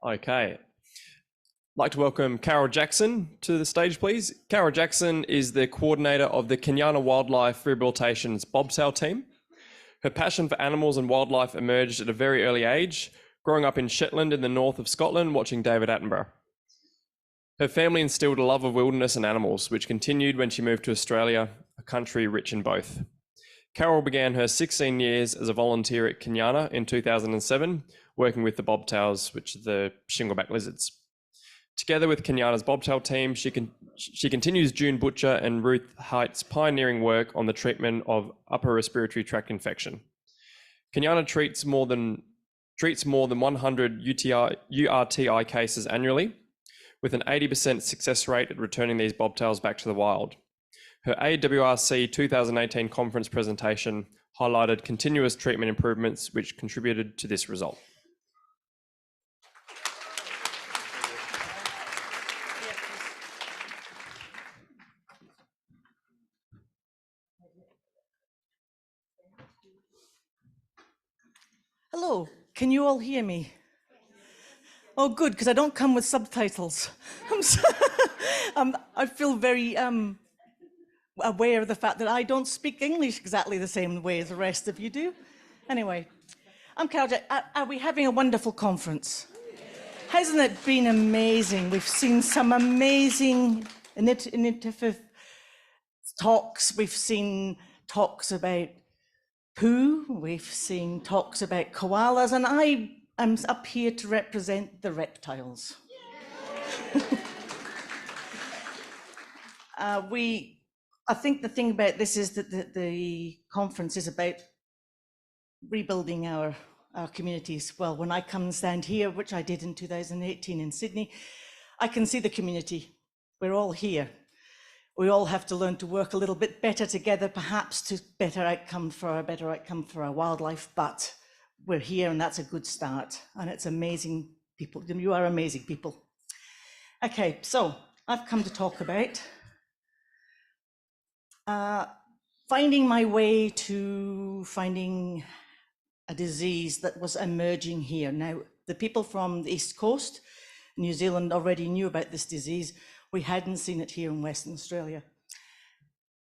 Okay. I'd like to welcome Carol Jackson to the stage, please. Carol Jackson is the coordinator of the Kenyana Wildlife Rehabilitation's bobtail team. Her passion for animals and wildlife emerged at a very early age, growing up in Shetland in the north of Scotland, watching David Attenborough. Her family instilled a love of wilderness and animals, which continued when she moved to Australia, a country rich in both. Carol began her 16 years as a volunteer at Kenyana in 2007, working with the bobtails, which are the Shingleback Lizards. Together with Kenyana's bobtail team, she continues June Butcher and Ruth Height's pioneering work on the treatment of upper respiratory tract infection. Kenyana treats more than 100 URTI cases annually, with an 80% success rate at returning these bobtails back to the wild. Her AWRC 2018 conference presentation highlighted continuous treatment improvements which contributed to this result. Hello, can you all hear me? Oh, good, because I don't come with subtitles. I feel very aware of the fact that I don't speak English exactly the same way as the rest of you do. Anyway, I'm Carol Jackson. Are we having a wonderful conference? Hasn't it been amazing? We've seen some amazing initiative talks. We've seen talks about poo. We've seen talks about koalas, and I am up here to represent the reptiles. I think the thing about this is that the conference is about rebuilding our communities. Well, when I come and stand here, which I did in 2018 in Sydney, I can see the community. We're all here. We all have to learn to work a little bit better together, perhaps to a better outcome for our wildlife, but we're here and that's a good start. And it's amazing people. You are amazing people. Okay, so I've come to talk about finding my way to finding a disease that was emerging here. Now, the people from the East Coast, New Zealand, already knew about this disease. We hadn't seen it here in Western Australia.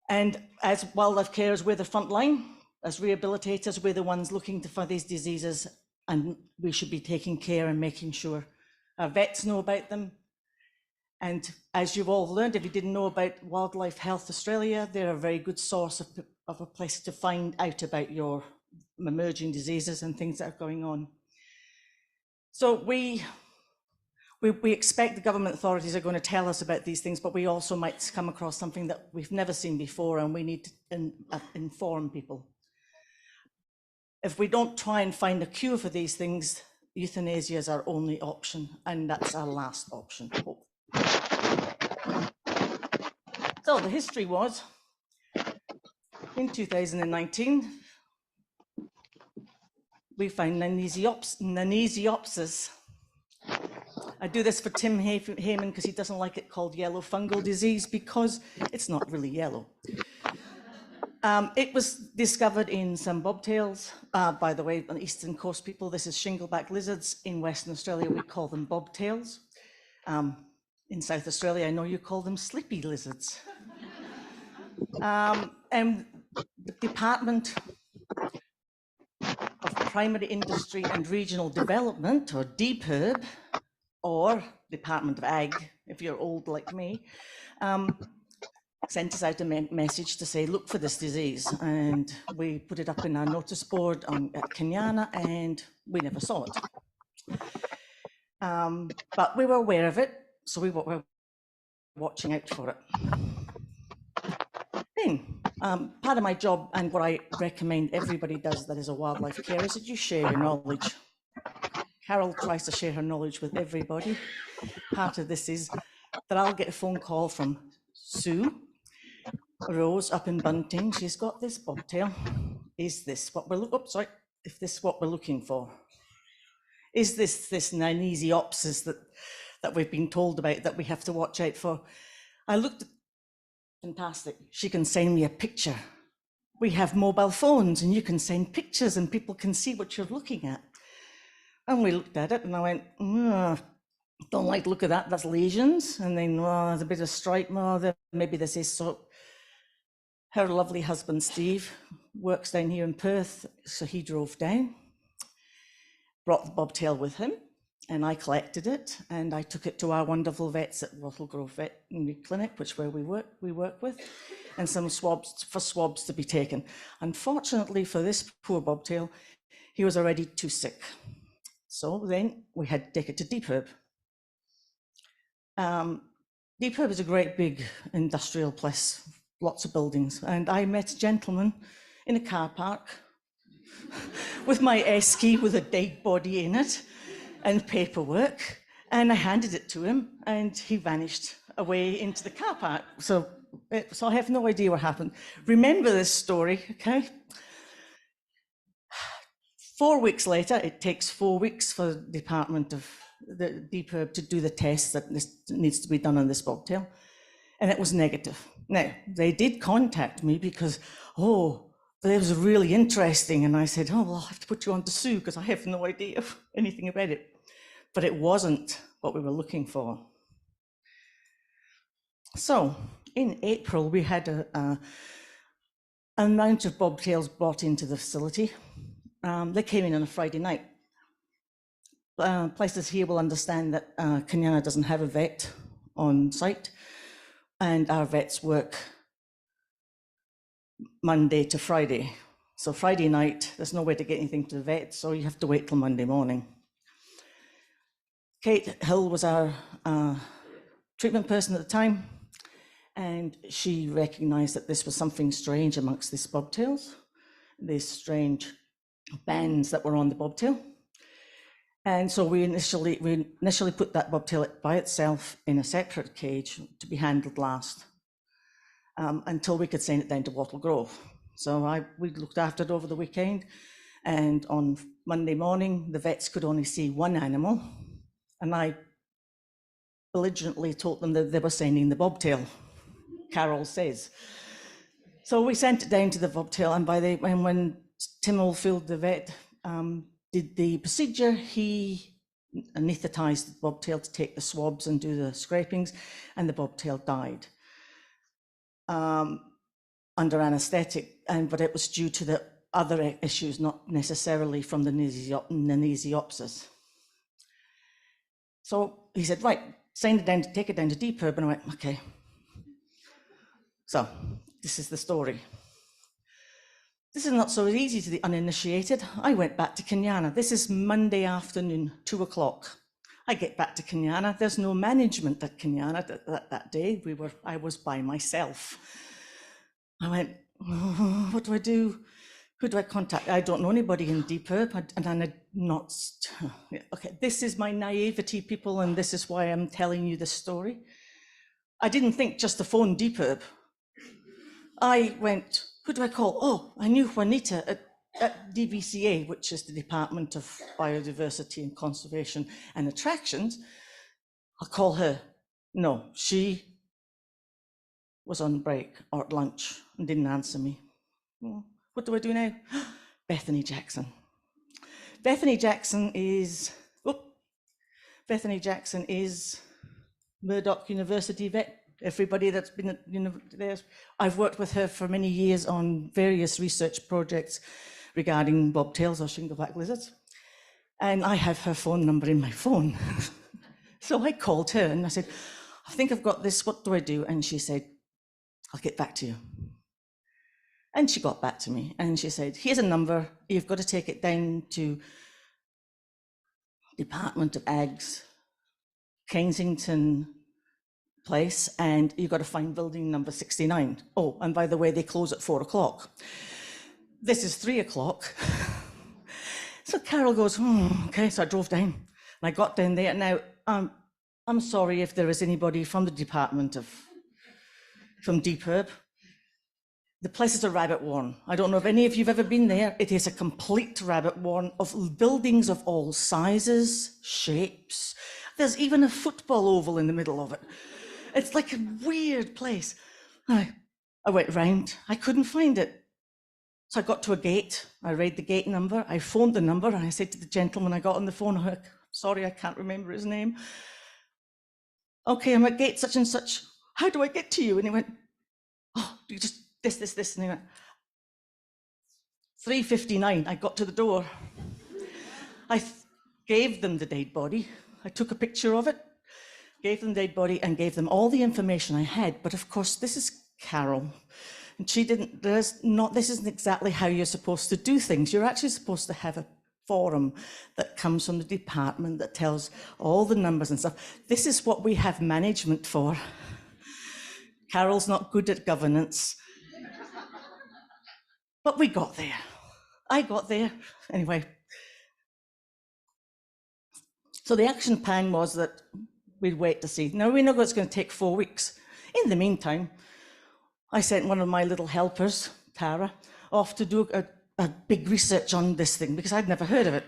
And as wildlife carers, we're the front line. As rehabilitators, we're the ones looking for these diseases, and we should be taking care and making sure our vets know about them. And as you've all learned, if you didn't know about Wildlife Health Australia, they're a very good source of a place to find out about your emerging diseases and things that are going on. So we expect the government authorities are going to tell us about these things, but we also might come across something that we've never seen before, and we need to inform people. If we don't try and find a cure for these things, euthanasia is our only option, and that's our last option. So the history was, in 2019, we found Nannizziopsis. I do this for Tim Heyman because he doesn't like it called yellow fungal disease because it's not really yellow. It was discovered in some bobtails. By the way, on the Eastern Coast people, this is Shingleback Lizards. In Western Australia, we call them bobtails. In South Australia, I know you call them sleepy lizards. And the Department of Primary Industry and Regional Development, or DPIRD, or Department of Ag, if you're old like me, sent us out a message to say, look for this disease. And we put it up in our notice board at Kenyana, and we never saw it. But we were aware of it, so we were watching out for it. Then, part of my job, and what I recommend everybody does that is a wildlife carer, is that you share your knowledge. Carol tries to share her knowledge with everybody. Part of this is that I'll get a phone call from Sue Rose up in Bunting. She's got this bobtail. Is this what we're looking for? Is this Nannizziopsis that we've been told about that we have to watch out for? I looked at, fantastic. She can send me a picture. We have mobile phones and you can send pictures and people can see what you're looking at. And we looked at it and I went, don't like the look of that, that's lesions. And then, there's a bit of stripe, maybe this is so. Her lovely husband, Steve, works down here in Perth, so he drove down, brought the bobtail with him, and I collected it, and I took it to our wonderful vets at Wattle Grove Veterinary Clinic, which where we work with, and some swabs to be taken. Unfortunately for this poor bobtail, he was already too sick. So then we had to take it to Deep Herb. Deep Herb is a great big industrial place, lots of buildings, and I met a gentleman in a car park with my esky with a dead body in it and paperwork, and I handed it to him and he vanished away into the car park. So I have no idea what happened. Remember this story, okay? 4 weeks later, it takes 4 weeks for the Department of the Deep Herb to do the test that needs to be done on this bobtail, and it was negative. Now, they did contact me because, it was really interesting, and I said, well, I'll have to put you on to Sue because I have no idea anything about it. But it wasn't what we were looking for. So in April, we had an amount of bobtails brought into the facility. They came in on a Friday night. Places here will understand that Kenyana doesn't have a vet on site, and our vets work Monday to Friday. So Friday night, there's no way to get anything to the vet, so you have to wait till Monday morning. Kate Hill was our treatment person at the time, and she recognized that this was something strange amongst these bobtails, these strange bands that were on the bobtail. And so we initially put that bobtail by itself in a separate cage to be handled last, until we could send it down to Wattle Grove. So we looked after it over the weekend, and on Monday morning, the vets could only see one animal, and I belligerently told them that they were sending the bobtail, Carol says. So we sent it down to the bobtail, and when Tim Oldfield, the vet, did the procedure, he anesthetized the bobtail to take the swabs and do the scrapings, and the bobtail died under anesthetic, but it was due to the other issues, not necessarily from the Nannizziopsis. So he said, right, take it down to Deep Herb, and I went, okay. So this is the story. This is not so easy to the uninitiated. I went back to Kenyana. This is Monday afternoon, 2 o'clock. I get back to Kenyana. There's no management at Kenyana that day. I was by myself. I went, what do I do? Who do I contact? I don't know anybody in Deep Herb, and I'm not. Okay, this is my naivety, people, and this is why I'm telling you this story. I didn't think just to phone Deep Herb. I went, who do I call? Oh, I knew Juanita at DVCA, which is the Department of Biodiversity and Conservation and Attractions. I'll call her. No, she was on break or at lunch and didn't answer me. Well, what do I do now? Bethany Jackson. Bethany Jackson is Murdoch University vet. Everybody that's been at there, I've worked with her for many years on various research projects regarding bobtails or Shingleback lizards. And I have her phone number in my phone. So I called her and I said, I think I've got this, what do I do? And she said, I'll get back to you. And she got back to me and she said, here's a number, you've got to take it down to Department of Ag's Kensington place, and you've got to find building number 69. Oh, and by the way, they close at 4 o'clock. This is 3 o'clock. So Carol goes, okay, so I drove down and I got down there. Now, I'm sorry if there is anybody from the department from Deep Herb. The place is a rabbit warren. I don't know if any of you've ever been there. It is a complete rabbit warren of buildings of all sizes, shapes. There's even a football oval in the middle of it. It's like a weird place. I went round, I couldn't find it. So I got to a gate, I read the gate number, I phoned the number, and I said to the gentleman I got on the phone, sorry, I can't remember his name. Okay, I'm at gate such and such. How do I get to you? And he went, oh, you just this. And he went, 3:59, I got to the door. I gave them the dead body. I took a picture of it, gave them the dead body, and gave them all the information I had. But of course, this is Carol. And she didn't, this isn't exactly how you're supposed to do things. You're actually supposed to have a forum that comes from the department that tells all the numbers and stuff. This is what we have management for. Carol's not good at governance. But we got there. I got there. Anyway. So the action plan was that we'd wait to see. Now we know it's going to take 4 weeks. In the meantime, I sent one of my little helpers, Tara, off to do a big research on this thing because I'd never heard of it.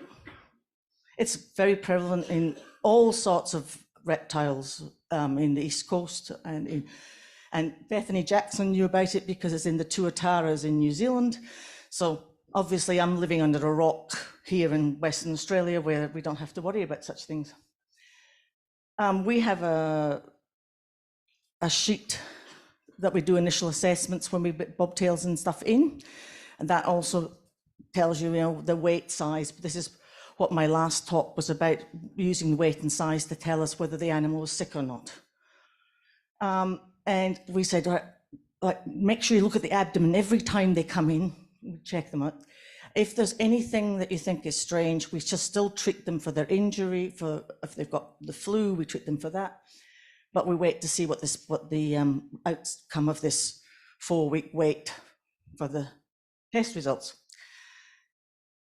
It's very prevalent in all sorts of reptiles in the East Coast, and Bethany Jackson knew about it because it's in the Tuataras in New Zealand. So obviously I'm living under a rock here in Western Australia where we don't have to worry about such things. We have a sheet that we do initial assessments when we put bobtails and stuff in. And that also tells you, the weight, size. This is what my last talk was about, using weight and size to tell us whether the animal was sick or not. And we said, make sure you look at the abdomen every time they come in, we check them out. If there's anything that you think is strange, we just still treat them for their injury. If they've got the flu, we treat them for that. But we wait to see what the outcome of this 4-week wait for the test results.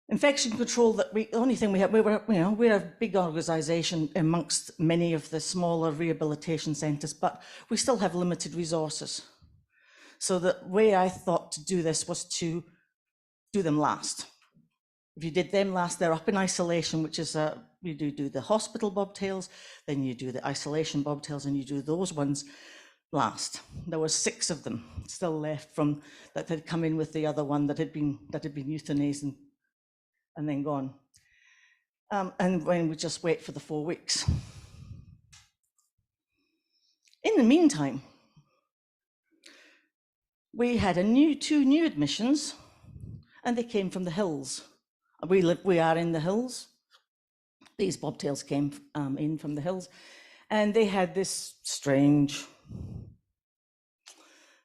Infection control, the only thing we have, we're a big organisation amongst many of the smaller rehabilitation centres, but we still have limited resources. So the way I thought to do this was to do them last. If you did them last, they're up in isolation, which is you do the hospital bobtails, then you do the isolation bobtails, and you do those ones last. There were 6 of them still left from that had come in with the other one that had been euthanized and then gone. And when we just wait for the 4 weeks. In the meantime, we had 2 new admissions, and they came from the hills. We are in the hills. These bobtails came in from the hills, and they had this strange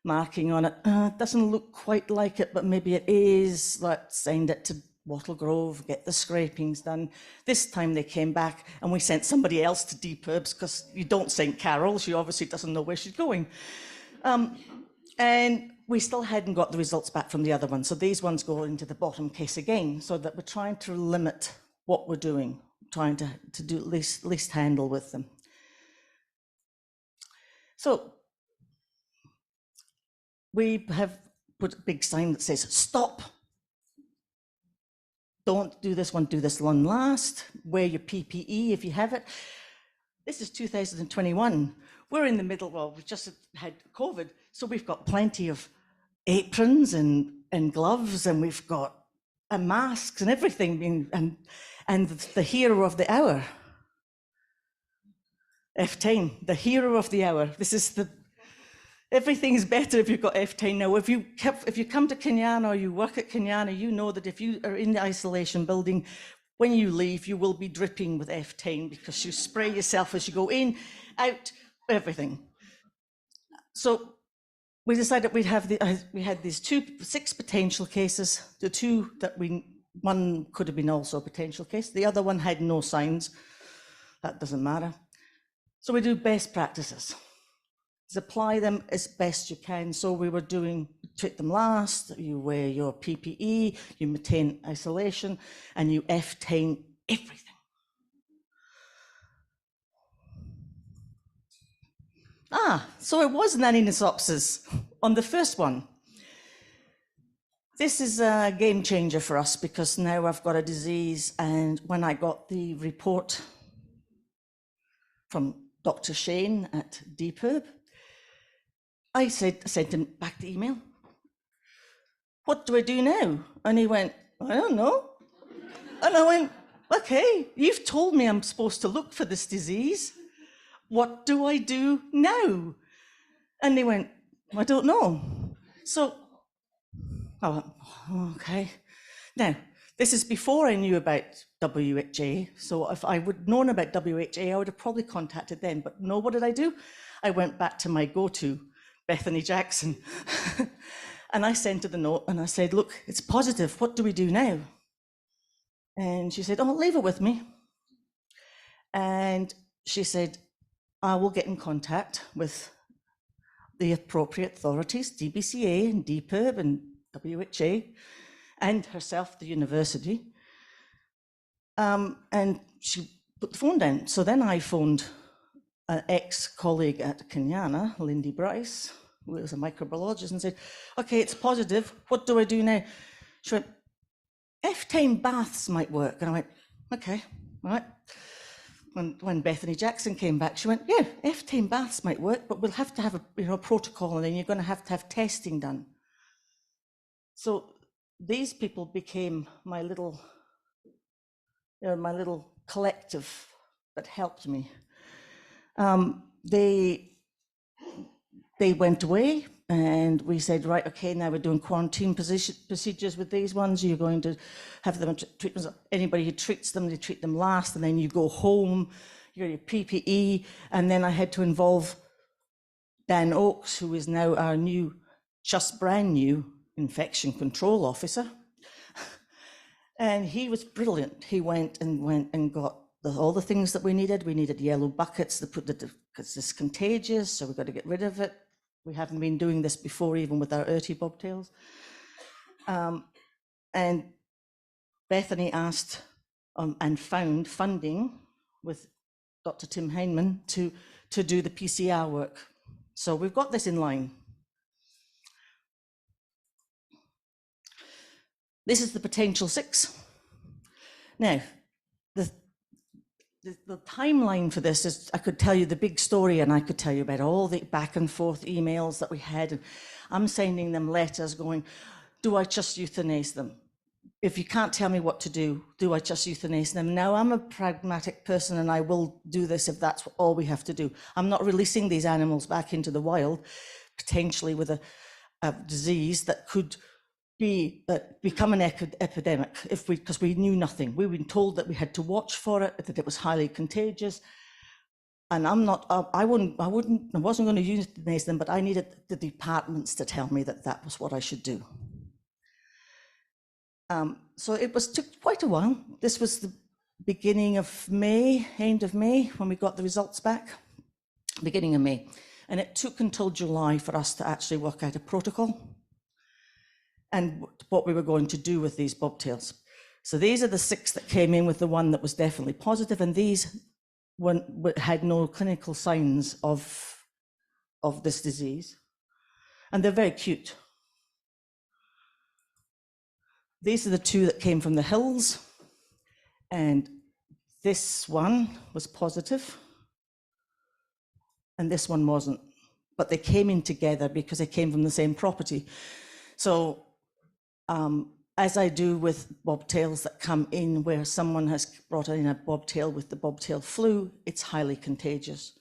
marking on it. It doesn't look quite like it, but maybe it is. Let's send it to Wattle Grove, get the scrapings done. This time they came back and we sent somebody else to DPERBs because you don't send Carol. She obviously doesn't know where she's going. And we still hadn't got the results back from the other one. So these ones go into the bottom case again, so that we're trying to limit what we're doing, trying to do least handle with them. So we have put a big sign that says, stop. Don't do this one, do this one last. Wear your PPE if you have it. This is 2021. We're in the middle, well, we've just had COVID, so we've got plenty of aprons and gloves, and we've got masks and everything, and the hero of the hour, F10, the hero of the hour. This is everything's better if you've got F10 now. If you come to Kenyana or you work at Kenyana, you know that if you are in the isolation building, when you leave, you will be dripping with F10 because you spray yourself as you go in, out, everything. So we decided we had these 6 potential cases. The 2 that one could have been also a potential case. The other one had no signs. That doesn't matter. So we do best practices. Apply them as best you can. So we were treat them last, you wear your PPE, you maintain isolation, and you F10 everything. So it was Nannizziopsis on the first one. This is a game changer for us because now I've got a disease, and when I got the report from Dr. Shane at DPERB, I sent him back the email. what do I do now? And he went, I don't know. And I went, okay, you've told me I'm supposed to look for this disease. What do I do now? And they went, I don't know. So I went, okay. Now, this is before I knew about WHA. So if I would known about WHA, I would have probably contacted them. But no, what did I do? I went back to my go-to, Bethany Jackson. And I sent her the note and I said, look, it's positive. What do we do now? And she said, oh, leave it with me. And she said, I will get in contact with the appropriate authorities, DBCA and DPIRB and WHA, and herself, the university. And she put the phone down. So then I phoned an ex-colleague at Kenyana, Lindy Bryce, who was a microbiologist, and said, okay, it's positive. What do I do now? She went, F-time baths might work. And I went, okay, all right. When Bethany Jackson came back, she went, yeah, F-time baths might work, but we'll have to have a protocol, and then you're going to have testing done. So these people became my little collective that helped me. They went away, and we said, right, okay, now we're doing quarantine procedures with these ones. You're going to have them treatments. Anybody who treats them, they treat them last, and then you go home, you got your PPE, and then I had to involve Dan Oakes, who is now our new, just brand new infection control officer. And he was brilliant. He went and got all the things that we needed. We needed yellow buckets because it's contagious, so we've got to get rid of it. We haven't been doing this before, even with our Erty bobtails. And Bethany asked and found funding with Dr. Tim Heineman to do the PCR work. So we've got this in line. This is the potential 6. Now, the timeline for this is, I could tell you the big story, and I could tell you about all the back and forth emails that we had. And I'm sending them letters going, do I just euthanize them? If you can't tell me what to do I just euthanize them? Now, I'm a pragmatic person, and I will do this if that's all we have to do. I'm not releasing these animals back into the wild, potentially with a disease that could become an epidemic because we knew nothing. We've been told that we had to watch for it, that it was highly contagious. And I wasn't going to euthanize them, but I needed the departments to tell me that that was what I should do. So it took quite a while. This was the beginning of May, end of May, when we got the results back, beginning of May. And it took until July for us to actually work out a protocol and what we were going to do with these bobtails. So these are the 6 that came in with the one that was definitely positive, and these had no clinical signs of this disease. And they're very cute. These are the 2 that came from the hills, and this one was positive, and this one wasn't. But they came in together because they came from the same property. So as I do with bobtails that come in where someone has brought in a bobtail with the bobtail flu, it's highly contagious.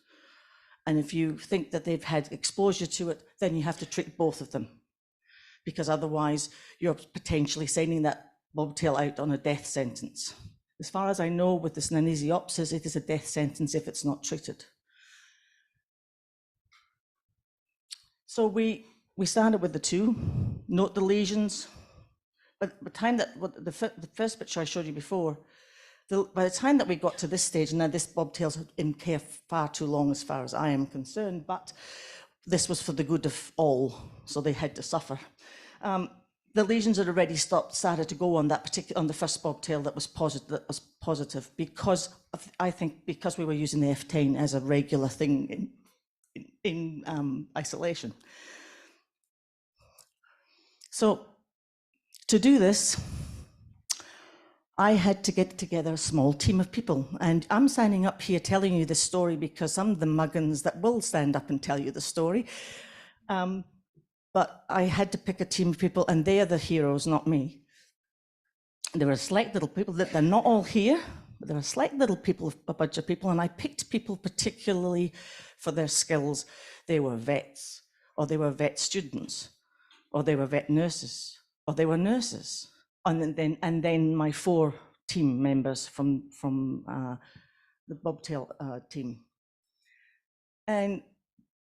And if you think that they've had exposure to it, then you have to treat both of them, because otherwise you're potentially sending that bobtail out on a death sentence. As far as I know, with this Nannizziopsis, it is a death sentence if it's not treated. So we started with the 2, note the lesions. But by the time that, the first picture I showed you before, by the time that we got to this stage, now this bobtail's in care far too long as far as I am concerned, but this was for the good of all, so they had to suffer. The lesions had already started to go on on the first bobtail that was positive, because I think because we were using the F10 as a regular thing in isolation. So to do this, I had to get together a small team of people. And I'm standing up here telling you this story because I'm the muggins that will stand up and tell you the story. But but I had to pick a team of people, and they are the heroes, not me. There were select little people that they're not all here, but there are select little people, a bunch of people, and I picked people particularly for their skills. They were vets, or they were vet students, or they were vet nurses, or they were nurses, and then my 4 team members from the bobtail team. And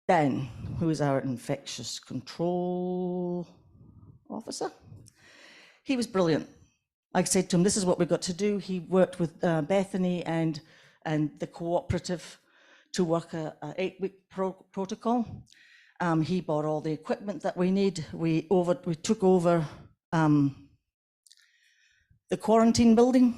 Dan, who is our infectious control officer, he was brilliant. I said to him, this is what we've got to do. He worked with Bethany and the cooperative to work a 8-week protocol. He bought all the equipment that we need. We took over the quarantine building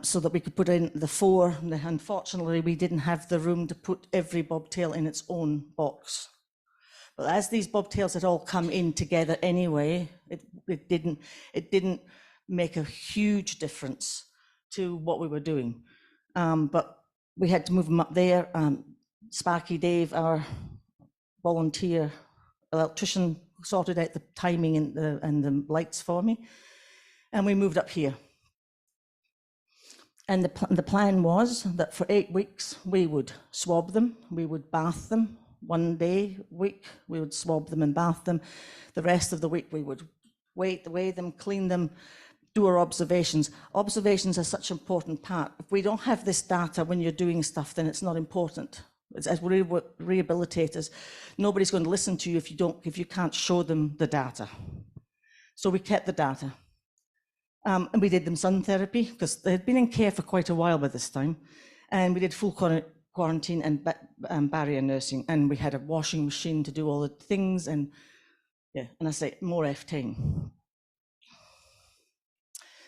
so that we could put in the 4. Unfortunately, we didn't have the room to put every bobtail in its own box. But as these bobtails had all come in together anyway, it didn't make a huge difference to what we were doing. But we had to move them up there. Sparky Dave, our volunteer electrician, sorted out the timing and the lights for me, and we moved up here. And the plan was that for 8 weeks we would swab them, we would bath them. 1 day a week we would swab them and bath them. The rest of the week we would weigh them, clean them, do our observations. Observations are such an important part. If we don't have this data when you're doing stuff, then it's not important. As rehabilitators, nobody's going to listen to you if you can't show them the data. So we kept the data. And we did them sun therapy because they had been in care for quite a while by this time. And we did full quarantine and barrier nursing. And we had a washing machine to do all the things. And yeah, and I say more F10.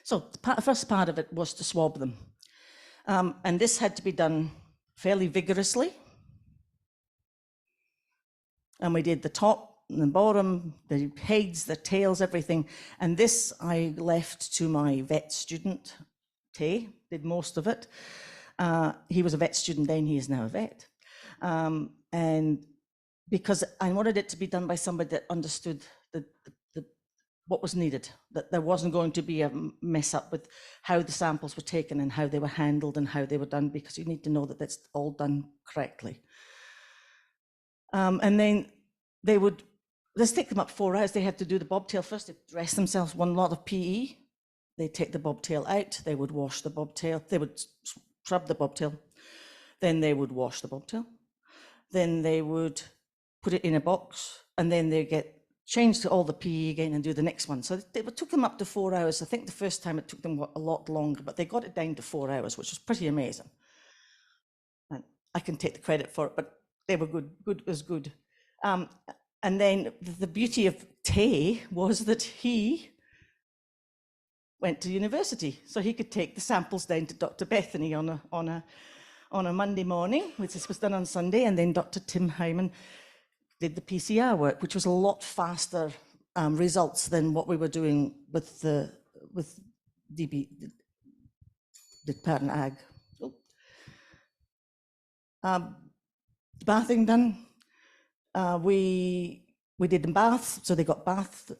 So the first part of it was to swab them. And this had to be done fairly vigorously. And we did the top and the bottom, the heads, the tails, everything. And this I left to my vet student, Tay, did most of it. He was a vet student then, he is now a vet. And because I wanted it to be done by somebody that understood what was needed, that there wasn't going to be a mess up with how the samples were taken and how they were handled and how they were done, because you need to know that that's all done correctly. And then let's take them up 4 hours. They had to do the bobtail first. They dress themselves, one lot of PE. They take the bobtail out. They would wash the bobtail. They would scrub the bobtail. Then they would wash the bobtail. Then they would put it in a box, and then they get changed to all the PE again and do the next one. So it took them up to 4 hours. I think the first time it took them a lot longer, but they got it down to 4 hours, which was pretty amazing. And I can take the credit for it, but they were good as good. And then the beauty of Tay was that he went to university, so he could take the samples down to Dr. Bethany on a Monday morning, which was done on Sunday, and then Dr. Tim Hyman did the PCR work, which was a lot faster results than what we were doing with DB, the Department Ag. The bathing done. We did them baths, so they got bathed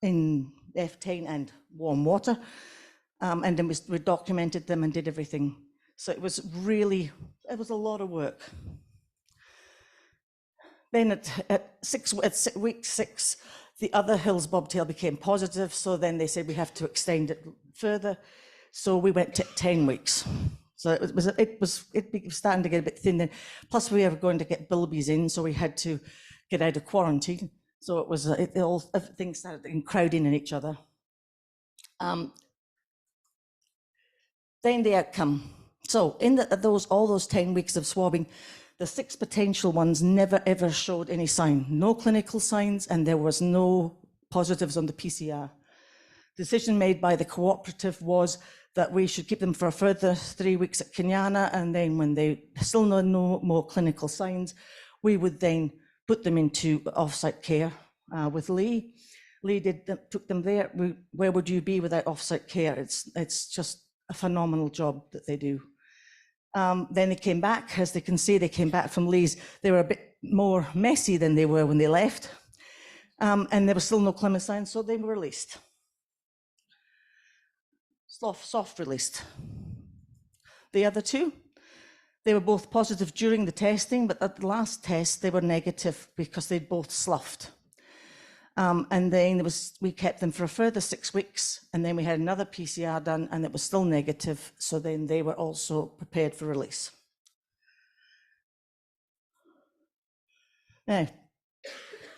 in F10 and warm water, and then we documented them and did everything. So it was a lot of work. Then at week 6, the other Hills bobtail became positive, so then they said we have to extend it further. So we went to 10 weeks. So it was starting to get a bit thin then. Plus we were going to get bilbies in, so we had to get out of quarantine. So it was everything started crowding in each other. Then the outcome. So in all those 10 weeks of swabbing, the 6 potential ones never ever showed any sign, no clinical signs, and there was no positives on the PCR. Decision made by the cooperative was that we should keep them for a further 3 weeks at Kenyana, and then when they still no more clinical signs, we would then put them into off-site care with Lee. Lee took them there. Where would you be without off-site care? It's just a phenomenal job that they do. Then they came back, as they can see, they came back from Lee's. They were a bit more messy than they were when they left. And there was still no clemicine, so they were released. Soft released. The other two, they were both positive during the testing, but at the last test, they were negative because they'd both sloughed. And then we kept them for a further 6 weeks, and then we had another PCR done, and it was still negative, so then they were also prepared for release. Now,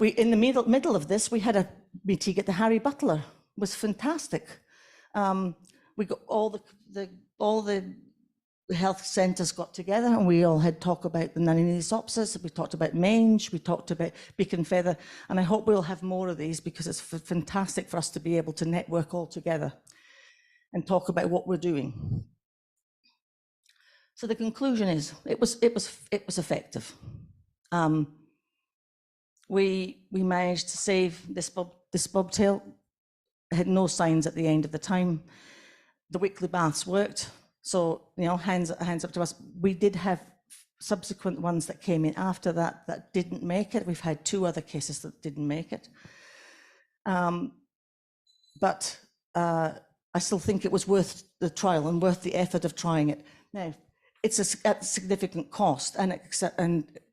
in the middle of this, we had a meeting at the Harry Butler. It was fantastic. We got all the health centres got together, and we all had talk about the Nannizziopsis. We talked about mange. We talked about beak and feather, and I hope we'll have more of these because it's fantastic for us to be able to network all together and talk about what we're doing. So the conclusion is, it was effective. We managed to save this bobtail. It had no signs at the end of the time. The weekly baths worked. So, hands up to us. We did have subsequent ones that came in after that didn't make it. We've had 2 other cases that didn't make it. But I still think it was worth the trial and worth the effort of trying it. Now, it's at significant cost, and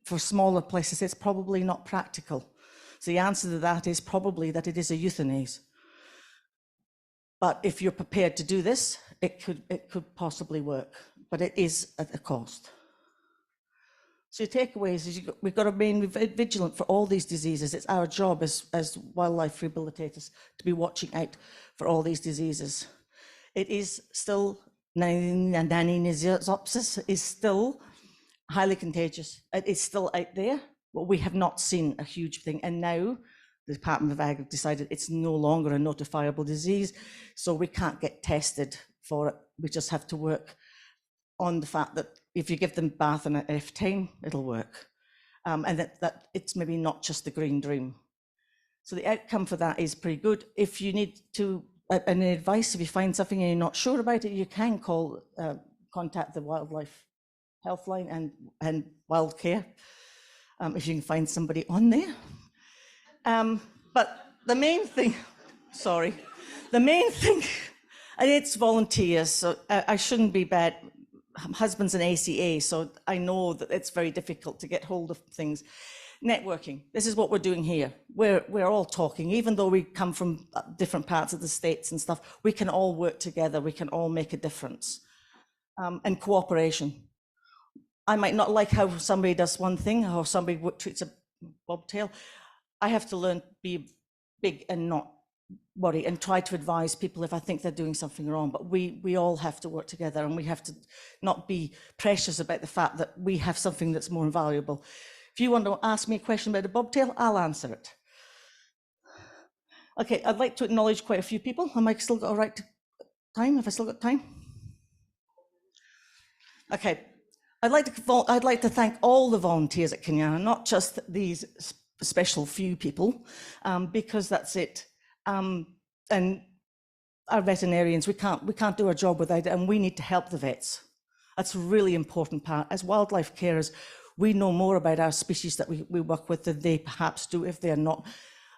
for smaller places, it's probably not practical. So the answer to that is probably that it is a euthanasia. But if you're prepared to do this, it could possibly work, but it is at a cost. So your takeaways is we've got to remain vigilant for all these diseases. It's our job as wildlife rehabilitators to be watching out for all these diseases. It is still, Nannizziopsis is still highly contagious. It is still out there, but we have not seen a huge thing. And now the Department of Ag have decided it's no longer a notifiable disease, so we can't get tested for it. We just have to work on the fact that if you give them bath and at F10, it'll work. And that it's maybe not just the green dream. So the outcome for that is pretty good. If you need to, any advice, if you find something and you're not sure about it, you can contact the Wildlife Health Line and Wild Care, if you can find somebody on there. But the main thing, and it's volunteers, so I shouldn't be bad. Husband's an ACA, so I know that it's very difficult to get hold of things. Networking, this is what we're doing here. We're all talking, even though we come from different parts of the States and stuff, we can all work together, we can all make a difference. And cooperation. I might not like how somebody does one thing or somebody treats a bobtail. I have to learn to be big and not worry and try to advise people if I think they're doing something wrong. But we all have to work together, and we have to not be precious about the fact that we have something that's more valuable. If you want to ask me a question about a bobtail, I'll answer it. Okay, I'd like to acknowledge quite a few people. Am I still got a right to time? Have I still got time? Okay, I'd like to thank all the volunteers at Kenyana, not just these special few people, because that's it. And our veterinarians, we can't do our job without it, and we need to help the vets. That's a really important part. As wildlife carers, we know more about our species that we work with than they perhaps do if they're not.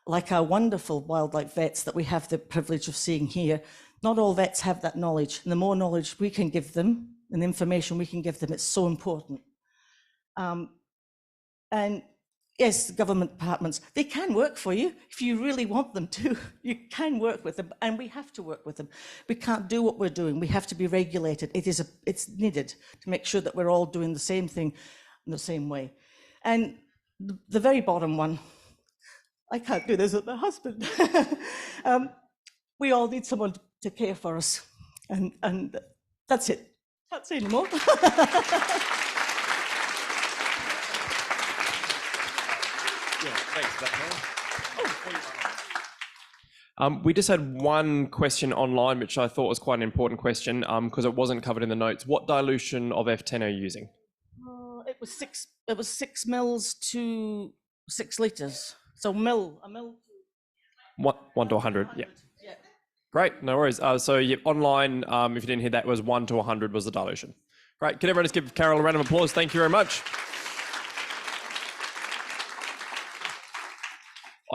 Like our wonderful wildlife vets that we have the privilege of seeing here, not all vets have that knowledge. And the more knowledge we can give them and the information we can give them, it's so important. And yes, government departments, they can work for you if you really want them to. You can work with them, and we have to work with them. We can't do what we're doing. We have to be regulated. It's needed to make sure that we're all doing the same thing in the same way. And the very bottom one, I can't do this with my husband. We all need someone to care for us, and that's it. Can't say anymore. Thanks for that. We just had one question online, which I thought was quite an important question because it wasn't covered in the notes. What dilution of F10 are you using? It was 6 mils to 6 liters. So a mil. 1 to 100. Yeah. Great, no worries. So online, if you didn't hear that, was 1 to 100 was the dilution. Great. Can everyone just give Carol a round of applause? Thank you very much.